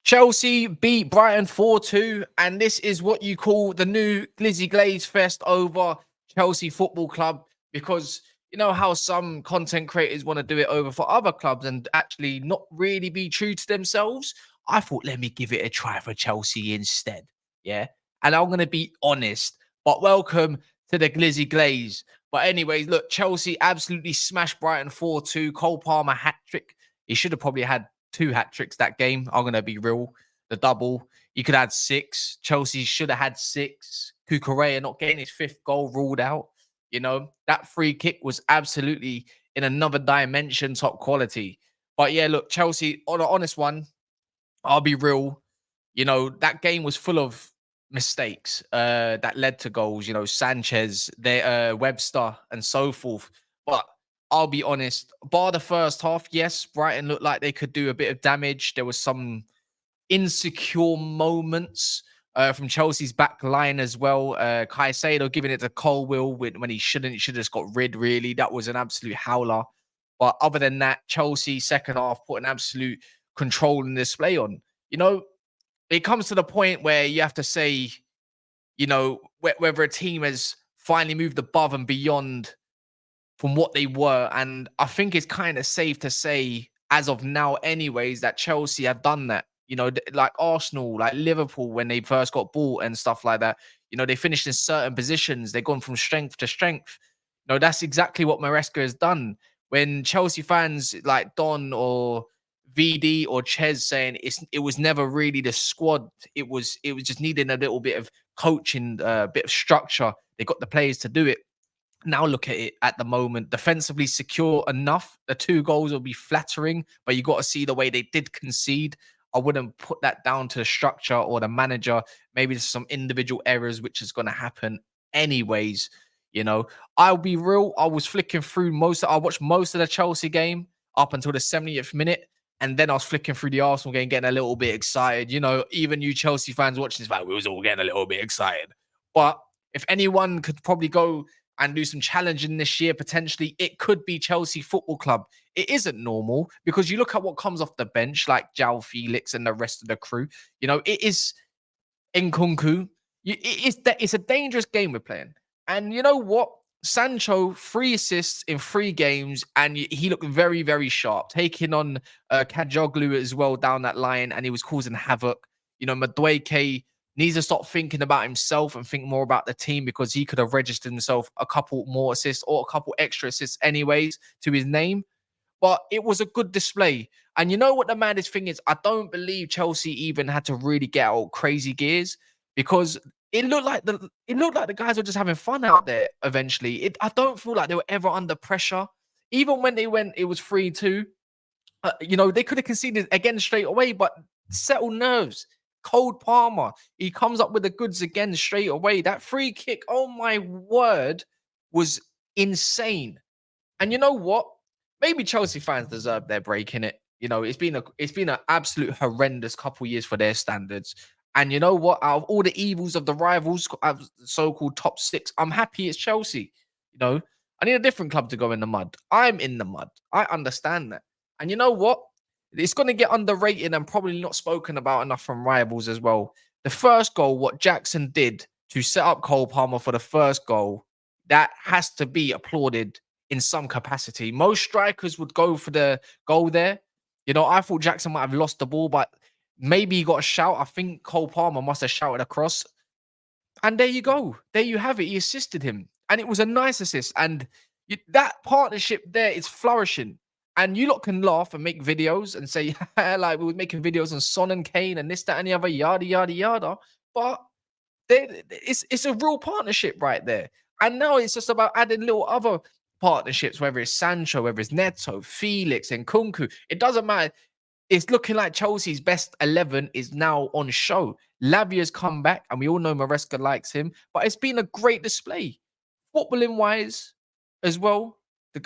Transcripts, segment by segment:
Chelsea beat Brighton 4-2, and this is what you call the new Glizzy Glaze Fest over Chelsea Football Club, because you know how some content creators want to do it over for other clubs and actually not really be true to themselves. I thought, let me give it a try for Chelsea instead. Yeah. And I'm going to be honest, but welcome to the Glizzy Glaze. But anyways, look, Chelsea absolutely smashed Brighton 4-2. Cole Palmer hat trick. He should have probably had two hat tricks that game. I'm gonna be real. The double, you could add six. Chelsea should have had six. Kukurea not getting his fifth goal ruled out. You know, that free kick was absolutely in another dimension, top quality. But yeah, look, Chelsea, on an honest one, I'll be real. You know, that game was full of mistakes that led to goals. You know, Sanchez, Webster, and so forth. But I'll be honest, bar the first half, yes, Brighton looked like they could do a bit of damage. There was some insecure moments from Chelsea's back line as well. Caicedo giving it to Colwill when he shouldn't. He should have just got rid, really. That was an absolute howler. But other than that, Chelsea second half put an absolute control and display on. You know, it comes to the point where you have to say, you know, whether a team has finally moved above and beyond from what they were. And I think it's kind of safe to say, as of now, anyways, that Chelsea have done that. You know, like Arsenal, like Liverpool, when they first got bought and stuff like that. You know, they finished in certain positions. They've gone from strength to strength. You know, that's exactly what Maresca has done. When Chelsea fans like Don or VD or Ches saying it was never really the squad. It was just needing a little bit of coaching, a bit of structure. They got the players to do it. Now look at it at the moment. Defensively secure enough. The two goals will be flattering, but you got to see the way they did concede. I wouldn't put that down to the structure or the manager. Maybe there's some individual errors, which is going to happen anyways. You know, I'll be real. I was flicking through I watched most of the Chelsea game up until the 70th minute. And then I was flicking through the Arsenal game, getting a little bit excited. You know, even you Chelsea fans watching this, like, we was all getting a little bit excited. But if anyone could probably go and do some challenging this year, potentially, it could be Chelsea Football Club. It isn't normal because you look at what comes off the bench, like Jao Felix and the rest of the crew. You know, it is Nkunku. It's a dangerous game we're playing. And you know what? Sancho, 3 assists in 3 games, and he looked very, very sharp, taking on Kajoglu as well down that line, and he was causing havoc. You know, Madueke needs to stop thinking about himself and think more about the team, because he could have registered himself a couple more assists or a couple extra assists anyways to his name. But it was a good display. And you know what the maddest thing is? I don't believe Chelsea even had to really get out crazy gears, because it looked like the guys were just having fun out there eventually. I don't feel like they were ever under pressure. Even when they went, it was 3-2. You know, they could have conceded again straight away, but settle nerves. Cold Palmer, he comes up with the goods again straight away. That free kick, oh my word, was insane. And you know what? Maybe Chelsea fans deserve their break in it. You know, it's been an absolute horrendous couple years for their standards. And you know what? Out of all the evils of the rivals, so-called top six, I'm happy it's Chelsea. You know, I need a different club to go in the mud. I'm in the mud. I understand that. And you know what? It's going to get underrated and probably not spoken about enough from rivals as well. The first goal, what Jackson did to set up Cole Palmer for the first goal, that has to be applauded in some capacity. Most strikers would go for the goal there. You know, I thought Jackson might have lost the ball, but maybe he got a shout. I think Cole Palmer must have shouted across. And there you go. There you have it. He assisted him. And it was a nice assist. And that partnership there is flourishing. And you lot can laugh and make videos and say, like, we were making videos on Son and Kane and this, that, and the other, yada, yada, yada. But it's a real partnership right there. And now it's just about adding little other partnerships, whether it's Sancho, whether it's Neto, Felix, and Kunku. It doesn't matter. It's looking like Chelsea's best 11 is now on show. Lavia's come back, and we all know Maresca likes him, but it's been a great display. Footballing wise as well,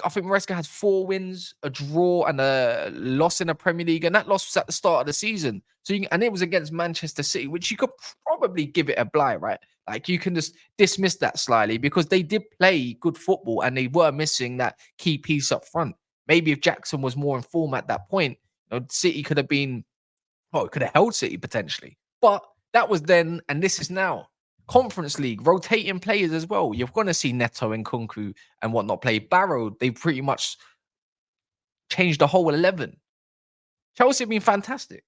I think Maresca has 4 wins, a draw, and a loss in the Premier League, and that loss was at the start of the season. And it was against Manchester City, which you could probably give it a blight, right? Like, you can just dismiss that slightly because they did play good football and they were missing that key piece up front. Maybe if Jackson was more in form at that point, you know, City could have been Oh, it could have held City potentially. But that was then, and this is now. Conference League, rotating players as well. You're going to see Neto and Kunku and whatnot play. Barrow, they pretty much changed the whole 11. Chelsea have been fantastic.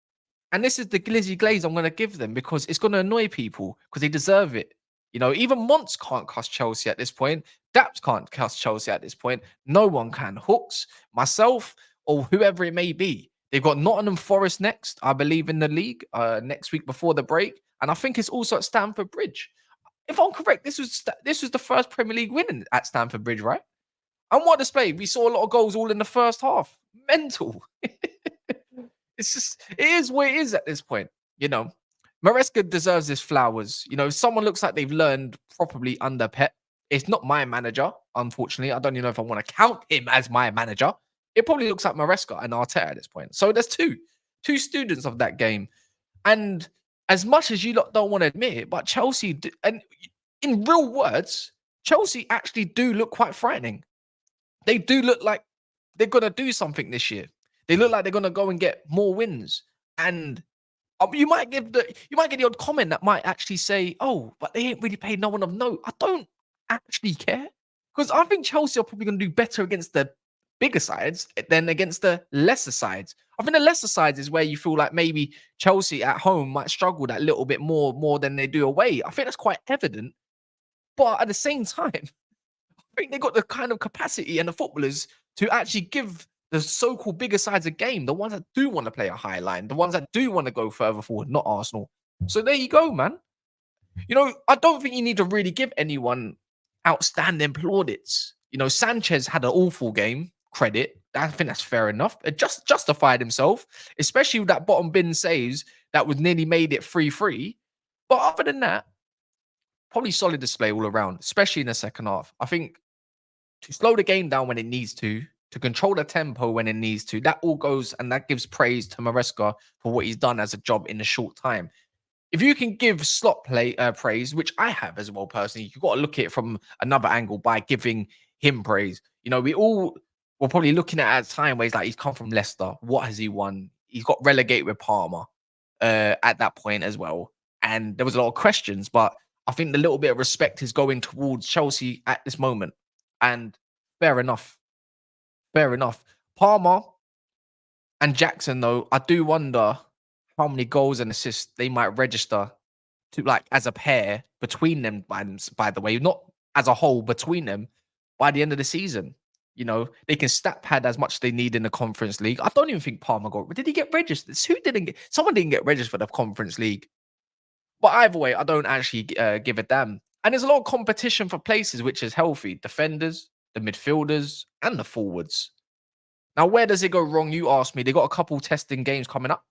And this is the glizzy glaze I'm going to give them because it's going to annoy people because they deserve it. You know, even Monts can't cuss Chelsea at this point. Daps can't cuss Chelsea at this point. No one can. Hooks, myself, or whoever it may be. They've got Nottingham Forest next, I believe, in the league next week before the break. And I think it's also at Stamford Bridge. If I'm correct, this was the first Premier League win at Stamford Bridge, right? And what a display. We saw a lot of goals all in the first half. Mental. It's just, it is what it is at this point. You know, Maresca deserves his flowers. You know, if someone looks like they've learned properly under Pep, it's not my manager, unfortunately. I don't even know if I want to count him as my manager. It probably looks like Maresca and Arteta at this point. So there's two students of that game. And as much as you lot don't want to admit it, but Chelsea, and in real words, Chelsea actually do look quite frightening. They do look like they're going to do something this year. They look like they're going to go and get more wins. And you might get the odd comment that might actually say, "Oh, but they ain't really paid no one of note." I don't actually care because I think Chelsea are probably going to do better against the bigger sides than against the lesser sides. I think the lesser sides is where you feel like maybe Chelsea at home might struggle that little bit more than they do away. I think that's quite evident. But at the same time, I think they got the kind of capacity and the footballers to actually give the so-called bigger sides a game, the ones that do want to play a high line, the ones that do want to go further forward, not Arsenal. So there you go, man. You know, I don't think you need to really give anyone outstanding plaudits. You know, Sanchez had an awful game, credit. I think that's fair enough. It just justified himself, especially with that bottom bin saves that was nearly made it 3-3. But other than that, probably solid display all around, especially in the second half. I think to slow the game down when it needs to control the tempo when it needs to. That all goes and that gives praise to Maresca for what he's done as a job in a short time. If you can give slot play praise, which I have as well personally, you've got to look at it from another angle by giving him praise. You know, we all were probably looking at a time where he's come from Leicester. What has he won? He's got relegated with Parma at that point as well. And there was a lot of questions, but I think the little bit of respect is going towards Chelsea at this moment. And fair enough. Fair enough. Palmer and Jackson, though, I do wonder how many goals and assists they might register to like as a pair between them. By the way, not as a whole between them by the end of the season. You know, they can stat pad as much as they need in the Conference League. I don't even think Palmer got. Did he get registered? Who didn't get? Someone didn't get registered for the Conference League. But either way, I don't actually give a damn. And there's a lot of competition for places, which is healthy. Defenders, the midfielders, and the forwards. Now, where does it go wrong? You asked me. They got a couple testing games coming up.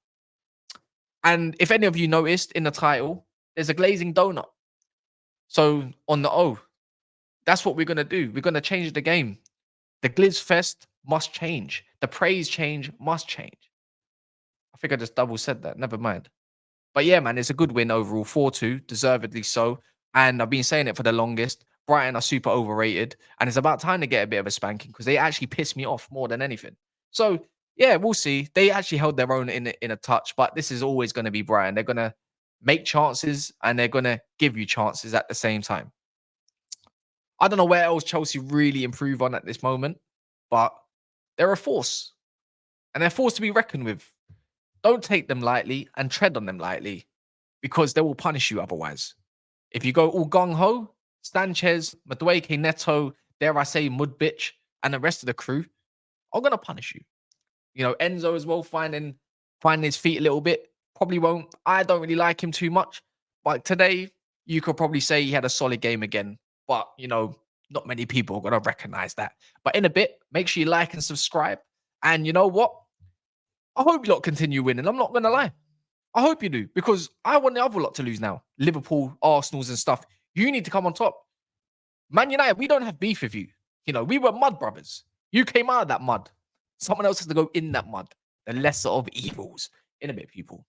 And if any of you noticed in the title, there's a glazing donut. So on the O, that's what we're going to do. We're going to change the game. The Gliz Fest must change. The praise change must change. I think I just double said that. Never mind. But yeah, man, it's a good win overall. 4-2, deservedly so. And I've been saying it for the longest. Brighton are super overrated. And it's about time to get a bit of a spanking because they actually piss me off more than anything. So yeah, we'll see. They actually held their own in a touch, but this is always going to be Brighton. They're going to make chances and they're going to give you chances at the same time. I don't know where else Chelsea really improve on at this moment, but they're a force. And they're a force to be reckoned with. Don't take them lightly and tread on them lightly because they will punish you otherwise. If you go all gung-ho, Sanchez, Madueke, Neto, dare I say Mudbitch, and the rest of the crew are going to punish you. You know, Enzo as well, finding his feet a little bit. Probably won't. I don't really like him too much. But today, you could probably say he had a solid game again. But, you know, not many people are going to recognize that. But in a bit, make sure you like and subscribe. And you know what? I hope you lot continue winning. I'm not going to lie. I hope you do because I want the other lot to lose now. Liverpool, Arsenal's and stuff. You need to come on top. Man United, we don't have beef with you. You know, we were mud brothers. You came out of that mud. Someone else has to go in that mud. The lesser of evils. In a bit, people.